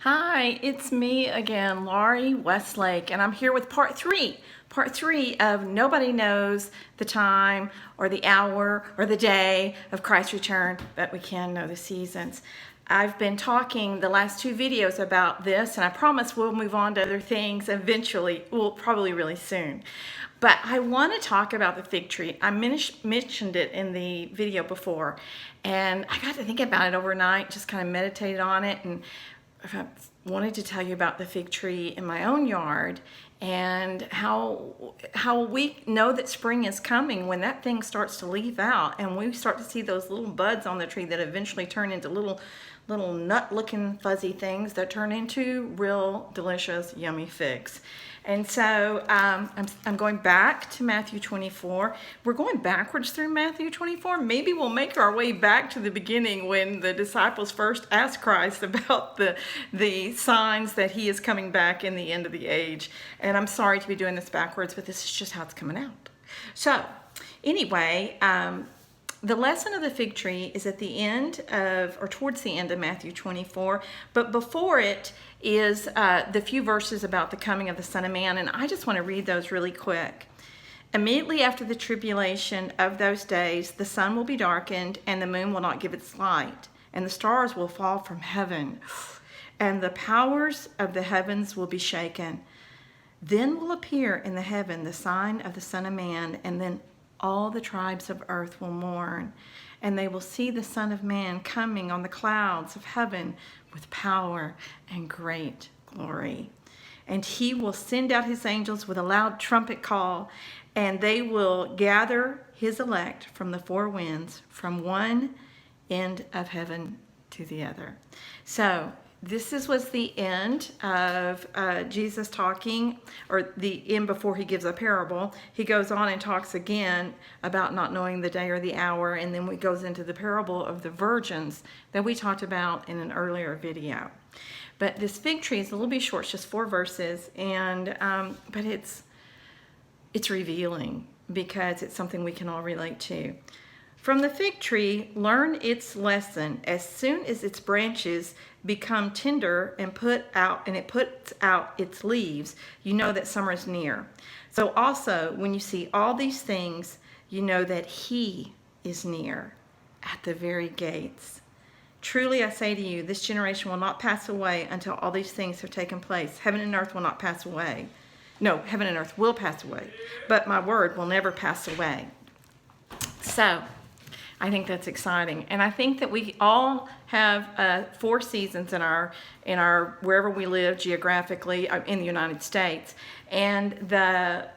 Hi, it's me again, Laurie Westlake, and I'm here with part three. Part three of Nobody Knows the Time or the Hour or the Day of Christ's Return, but we can know the seasons. I've been talking the last two videos about this, and I promise we'll move on to other things eventually, well, probably really soon. But I want to talk about the fig tree. I mentioned it in the video before, and I got to think about it overnight, just kind of meditated on it, and I wanted to tell you about the fig tree in my own yard and how we know that spring is coming when that thing starts to leaf out and we start to see those little buds on the tree that eventually turn into little nut looking fuzzy things that turn into real delicious yummy figs. And so I'm going back to Matthew 24. We're going backwards through Matthew 24. Maybe we'll make our way back to the beginning when the disciples first asked Christ about the signs that he is coming back in the end of the age. And I'm sorry to be doing this backwards, but this is just how it's coming out. So anyway, the lesson of the fig tree is at the end of, or towards the end of Matthew 24, but before it is the few verses about the coming of the Son of Man, and I just want to read those really quick. Immediately after the tribulation of those days, the sun will be darkened, and the moon will not give its light, and the stars will fall from heaven, and the powers of the heavens will be shaken. Then will appear in the heaven the sign of the Son of Man, and then all the tribes of earth will mourn, and they will see the Son of Man coming on the clouds of heaven with power and great glory. And he will send out his angels with a loud trumpet call, and they will gather his elect from the four winds, from one end of heaven to the other. So this was the end of Jesus talking, or the end before he gives a parable. He goes on and talks again about not knowing the day or the hour, and then he goes into the parable of the virgins that we talked about in an earlier video. But this fig tree is a little bit short, it's just 4 verses, and but it's revealing because it's something we can all relate to. From the fig tree, learn its lesson. As soon as its branches become tender and it puts out its leaves, you know that summer is near. So also, when you see all these things, you know that he is near at the very gates. Truly I say to you, this generation will not pass away until all these things have taken place. Heaven and earth will not pass away. No, heaven and earth will pass away, but my word will never pass away. So I think that's exciting, and I think that we all have 4 seasons in our wherever we live geographically in the United States, and the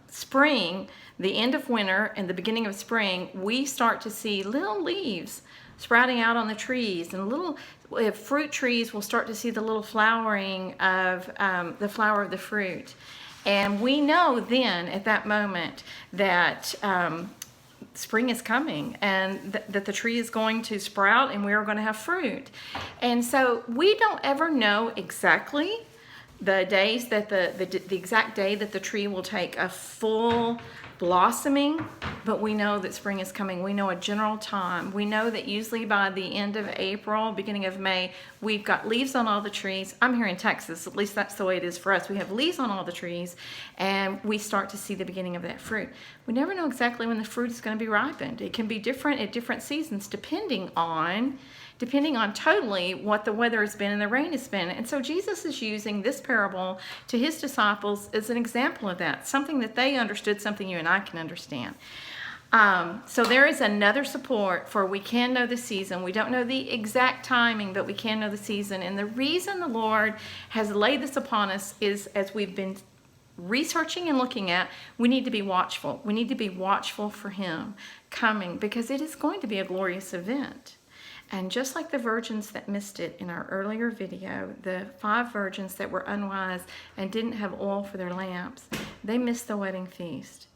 spring, the end of winter and the beginning of spring, we start to see little leaves sprouting out on the trees, and little fruit trees will start to see the little flowering of the flower of the fruit, and we know then at that moment that spring is coming, and that the tree is going to sprout and we are going to have fruit. And so we don't ever know exactly the days that the exact day that the tree will take a full blossoming, but we know that spring is coming. We know a general time. We know that usually by the end of April, beginning of May, we've got leaves on all the trees. I'm here in Texas, at least that's the way it is for us. We have leaves on all the trees, and we start to see the beginning of that fruit. We never know exactly when the fruit is going to be ripened. It can be different at different seasons depending on totally what the weather has been and the rain has been. And so Jesus is using this parable to his disciples as an example of that, something that they understood, something you and I can understand. So there is another support for we can know the season. We don't know the exact timing, but we can know the season. And the reason the Lord has laid this upon us is, as we've been researching and looking at, we need to be watchful. We need to be watchful for him coming, because it is going to be a glorious event. And just like the virgins that missed it in our earlier video, the 5 virgins that were unwise and didn't have oil for their lamps, they missed the wedding feast.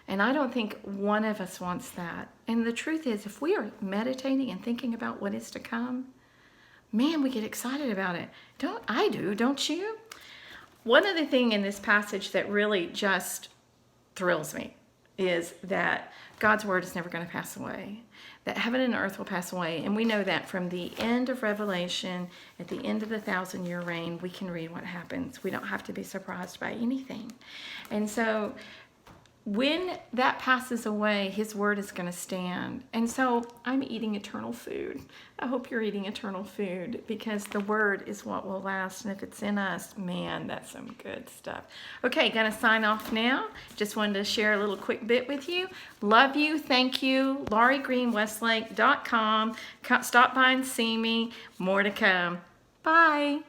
And I don't think one of us wants that. And the truth is, if we are meditating and thinking about what is to come, man, we get excited about it. Don't you? One other thing in this passage that really just thrills me is that God's word is never going to pass away, that heaven and earth will pass away. And we know that from the end of Revelation, at the end of the 1,000-year reign, we can read what happens. We don't have to be surprised by anything. And so when that passes away, his word is going to stand. And so I'm eating eternal food. I hope you're eating eternal food, because the word is what will last. And if it's in us, man, that's some good stuff. Okay, going to sign off now. Just wanted to share a little quick bit with you. Love you. Thank you. LaurieGreenWestlake.com. Stop by and see me. More to come. Bye.